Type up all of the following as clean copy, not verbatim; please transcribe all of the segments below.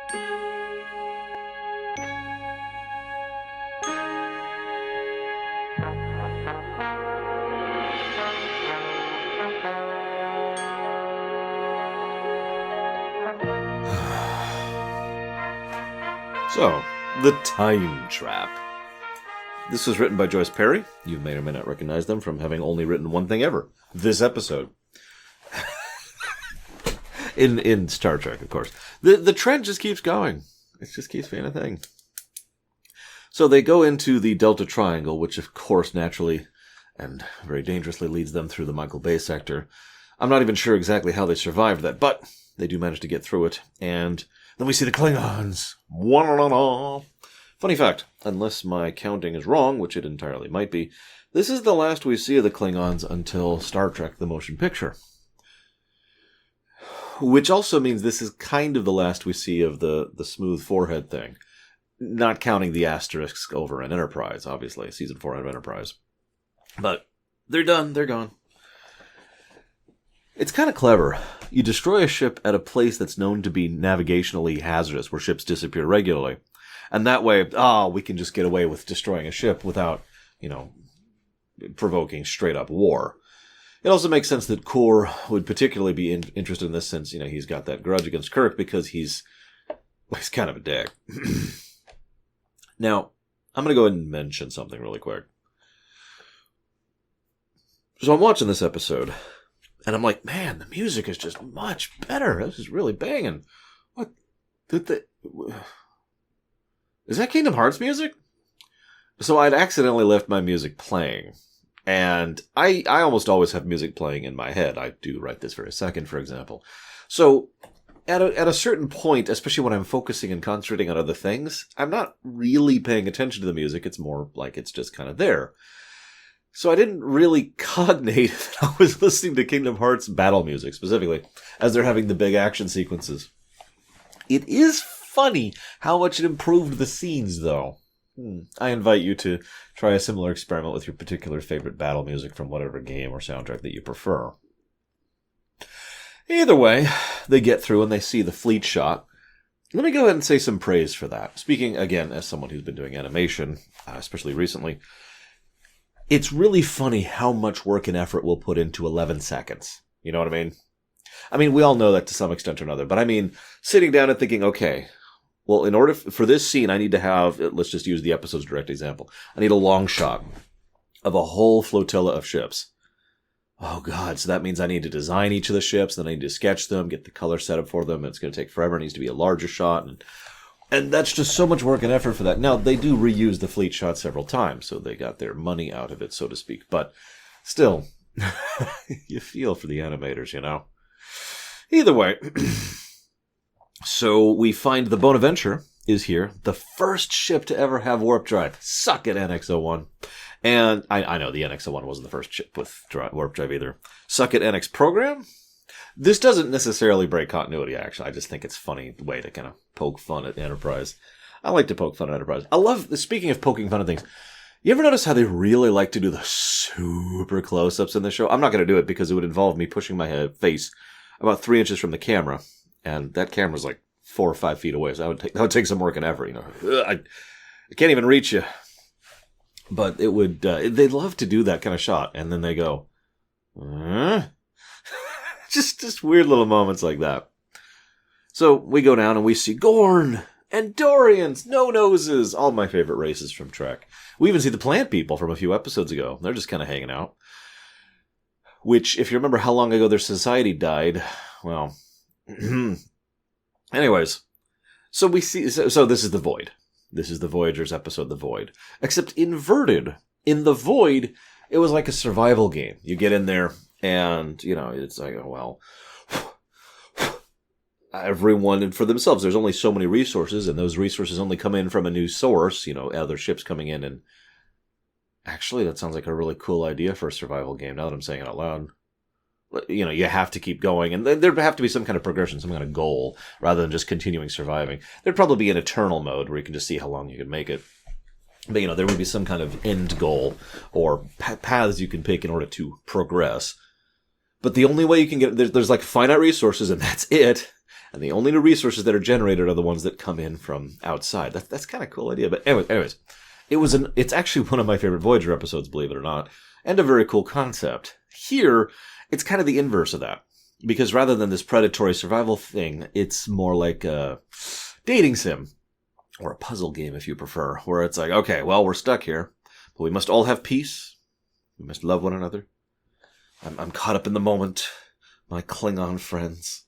So, The Time Trap. This was written by Joyce Perry. You may or may not recognize them from having only written one thing ever. This episode. in Star Trek, of course. The trend just keeps going. It just keeps being a thing. So they go into the Delta Triangle, which of course naturally and very dangerously leads them through the Michael Bay sector. I'm not even sure exactly how they survived that, but they do manage to get through it. And then we see the Klingons. Funny fact, unless my counting is wrong, which it entirely might be, this is the last we see of the Klingons until Star Trek the Motion Picture. Which also means this is kind of the last we see of the smooth forehead thing. Not counting the asterisks over in Enterprise, obviously, Season 4 of Enterprise. But they're done, they're gone. It's kind of clever. You destroy a ship at a place that's known to be navigationally hazardous, where ships disappear regularly. And that way, we can just get away with destroying a ship without, provoking straight-up war. It also makes sense that Kor would particularly be interested in this since, he's got that grudge against Kirk because he's kind of a dick. Now, I'm going to go ahead and mention something really quick. So I'm watching this episode, and I'm like, man, the music is just much better. This is really banging. What? Is that Kingdom Hearts music? So I'd accidentally left my music playing. And I almost always have music playing in my head. I do right this very second, for example. So at a certain point, especially when I'm focusing and concentrating on other things, I'm not really paying attention to the music. It's more like it's just kind of there. So I didn't really cognate that I was listening to Kingdom Hearts battle music, specifically, as they're having the big action sequences. It is funny how much it improved the scenes, though. I invite you to try a similar experiment with your particular favorite battle music from whatever game or soundtrack that you prefer. Either way, they get through and they see the fleet shot. Let me go ahead and say some praise for that. Speaking, again, as someone who's been doing animation, especially recently, it's really funny how much work and effort we'll put into 11 seconds. You know what I mean? I mean, we all know that to some extent or another, but I mean, sitting down and thinking, okay, well, in order for this scene, I need to have, let's just use the episode's direct example. I need a long shot of a whole flotilla of ships. Oh, God, so that means I need to design each of the ships, then I need to sketch them, get the color set up for them. It's going to take forever. It needs to be a larger shot. And that's just so much work and effort for that. Now, they do reuse the fleet shot several times, so they got their money out of it, so to speak. But still, you feel for the animators, Either way, so we find the Bonaventure is here, the first ship to ever have warp drive. Suck it, NX-01. And I know the NX-01 wasn't the first ship with warp drive either. Suck it, NX program. This doesn't necessarily break continuity, actually. I just think it's a funny way to kind of poke fun at Enterprise. I like to poke fun at Enterprise. I love, speaking of poking fun at things, you ever notice how they really like to do the super close-ups in the show? I'm not going to do it because it would involve me pushing my face about 3 inches from the camera. And that camera's like 4 or 5 feet away, so that would take some work and effort, I can't even reach you. But it would, they love to do that kind of shot, and then they go, just weird little moments like that. So we go down and we see Gorn and Dorians, No-Noses, all my favorite races from Trek. We even see the plant people from a few episodes ago. They're just kind of hanging out. Which, if you remember how long ago their society died, well, anyways, so we see, so this is the Void. This is the Voyager's episode, The Void. Except inverted. In The Void, it was like a survival game. You get in there, and, it's like, oh, well, everyone for themselves. There's only so many resources, and those resources only come in from a new source, other ships coming in. And actually, that sounds like a really cool idea for a survival game, now that I'm saying it out loud. You have to keep going, and there'd have to be some kind of progression, some kind of goal, rather than just continuing surviving. There'd probably be an eternal mode where you can just see how long you can make it. But, there would be some kind of end goal, or paths you can pick in order to progress. But the only way you can get, there's like finite resources, and that's it. And the only new resources that are generated are the ones that come in from outside. That's kind of a cool idea. But anyways, it's actually one of my favorite Voyager episodes, believe it or not, and a very cool concept. Here, it's kind of the inverse of that. Because rather than this predatory survival thing, it's more like a dating sim. Or a puzzle game, if you prefer. Where it's like, okay, well, we're stuck here. But we must all have peace. We must love one another. I'm caught up in the moment. My Klingon friends.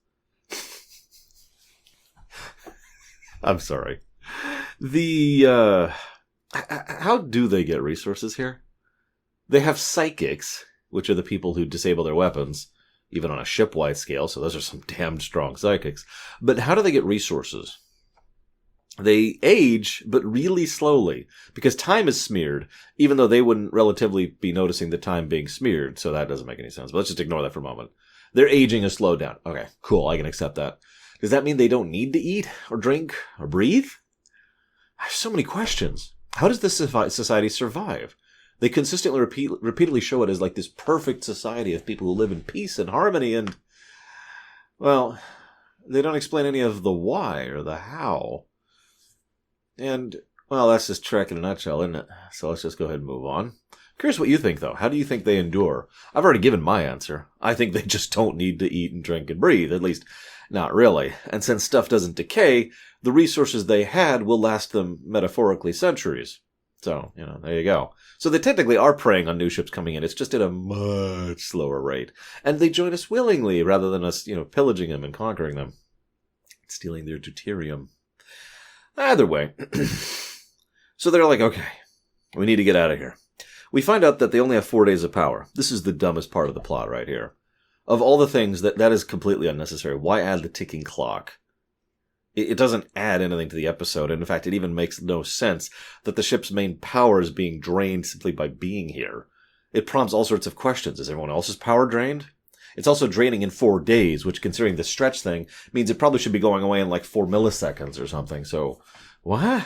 I'm sorry. How do they get resources here? They have psychics, which are the people who disable their weapons, even on a ship-wide scale, so those are some damn strong psychics. But how do they get resources? They age, but really slowly, because time is smeared, even though they wouldn't relatively be noticing the time being smeared, so that doesn't make any sense. But let's just ignore that for a moment. Their aging is slowed down. Okay, cool, I can accept that. Does that mean they don't need to eat, or drink, or breathe? I have so many questions. How does this society survive? They consistently repeatedly show it as like this perfect society of people who live in peace and harmony, and, well, they don't explain any of the why or the how. And, well, that's just Trek in a nutshell, isn't it? So let's just go ahead and move on. Curious what you think, though. How do you think they endure? I've already given my answer. I think they just don't need to eat and drink and breathe. At least, not really. And since stuff doesn't decay, the resources they had will last them, metaphorically, centuries. So, there you go. So they technically are preying on new ships coming in. It's just at a much slower rate. And they join us willingly, rather than us, pillaging them and conquering them. Stealing their deuterium. Either way. So they're like, okay, we need to get out of here. We find out that they only have 4 days of power. This is the dumbest part of the plot right here. Of all the things, that is completely unnecessary. Why add the ticking clock? It doesn't add anything to the episode, and in fact, it even makes no sense that the ship's main power is being drained simply by being here. It prompts all sorts of questions. Is everyone else's power drained? It's also draining in 4 days, which, considering the stretch thing, means it probably should be going away in like 4 milliseconds or something. So, what?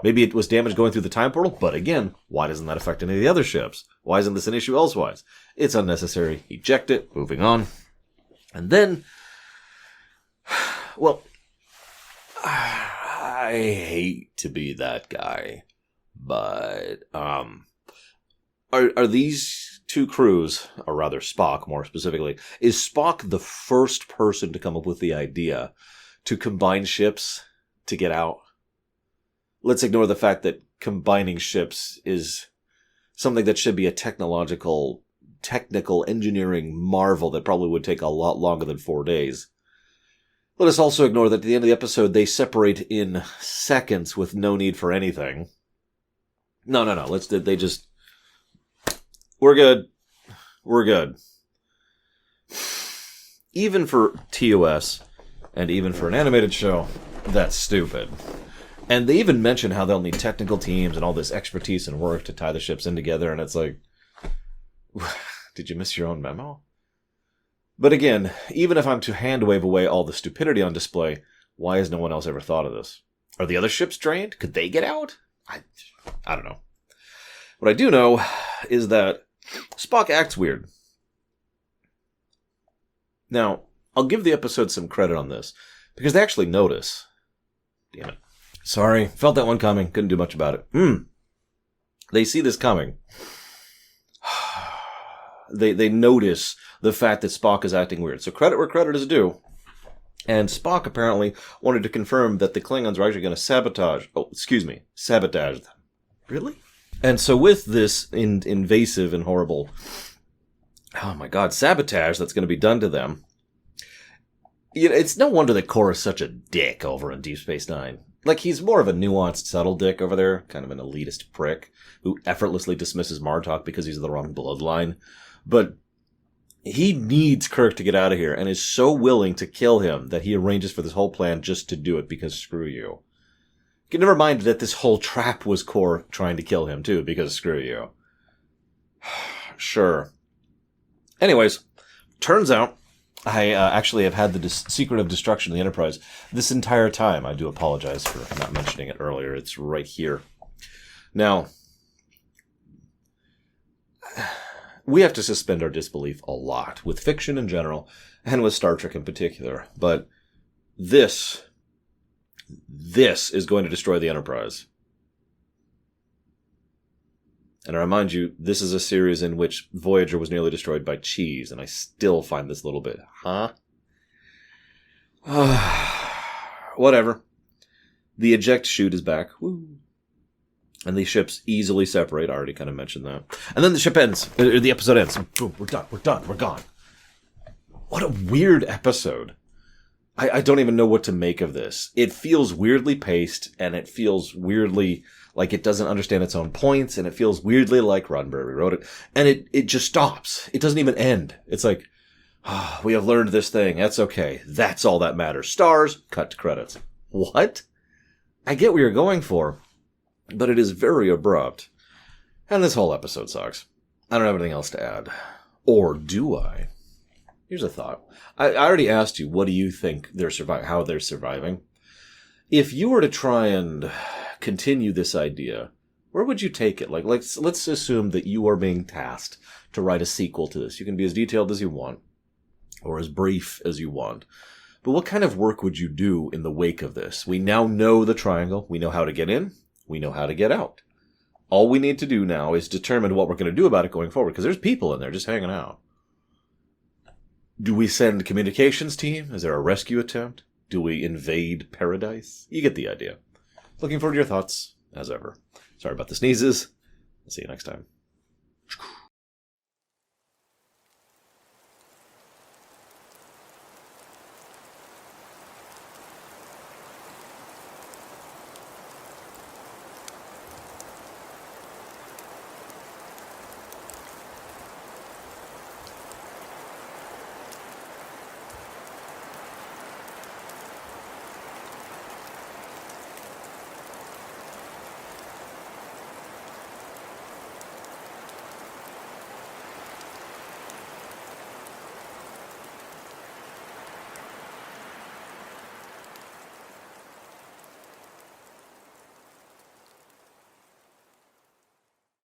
Maybe it was damage going through the time portal, but again, why doesn't that affect any of the other ships? Why isn't this an issue elsewise? It's unnecessary. Eject it. Moving on. And then, well, I hate to be that guy, but, are these two crews, or rather Spock more specifically, is Spock the first person to come up with the idea to combine ships to get out? Let's ignore the fact that combining ships is something that should be a technical engineering marvel that probably would take a lot longer than 4 days. Let us also ignore that at the end of the episode, they separate in seconds with no need for anything. No. They just... We're good. We're good. Even for TOS, and even for an animated show, that's stupid. And they even mention how they'll need technical teams and all this expertise and work to tie the ships in together, and it's like... Did you miss your own memo? But again, even if I'm to hand-wave away all the stupidity on display, why has no one else ever thought of this? Are the other ships drained? Could they get out? I don't know. What I do know is that Spock acts weird. Now, I'll give the episode some credit on this, because they actually notice. Damn it. Sorry, felt that one coming. Couldn't do much about it. They see this coming. They notice the fact that Spock is acting weird. So credit where credit is due. And Spock apparently wanted to confirm that the Klingons are actually going to sabotage them. Really? And so with this invasive and horrible, oh my god, sabotage that's going to be done to them, it's no wonder that Kor is such a dick over in Deep Space Nine. Like, he's more of a nuanced, subtle dick over there, kind of an elitist prick, who effortlessly dismisses Martok because he's the wrong bloodline. But he needs Kirk to get out of here, and is so willing to kill him that he arranges for this whole plan just to do it, because screw you. Never mind that this whole trap was Kor trying to kill him, too, because screw you. Sure. Anyways, turns out I actually have had the secret of destruction of the Enterprise this entire time. I do apologize for not mentioning it earlier. It's right here. Now, we have to suspend our disbelief a lot, with fiction in general, and with Star Trek in particular. But This is going to destroy the Enterprise. And I remind you, this is a series in which Voyager was nearly destroyed by cheese, and I still find this a little bit, whatever. The eject chute is back. Woo. And the ships easily separate. I already kind of mentioned that. And then the ship ends. The episode ends. Boom, we're done. We're gone. What a weird episode. I don't even know what to make of this. It feels weirdly paced, and it feels weirdly like it doesn't understand its own points, and it feels weirdly like Roddenberry wrote it. And it just stops. It doesn't even end. It's like, we have learned this thing. That's okay. That's all that matters. Stars, cut to credits. What? I get what you're going for, but it is very abrupt. And this whole episode sucks. I don't have anything else to add. Or do I? Here's a thought. I already asked you, what do you think how they're surviving? If you were to try and continue this idea, where would you take it? Like, let's assume that you are being tasked to write a sequel to this. You can be as detailed as you want, or as brief as you want. But what kind of work would you do in the wake of this? We now know the triangle. We know how to get in. We know how to get out. All we need to do now is determine what we're going to do about it going forward, because there's people in there just hanging out. Do we send a communications team? Is there a rescue attempt? Do we invade paradise? You get the idea. Looking forward to your thoughts, as ever. Sorry about the sneezes. I'll see you next time.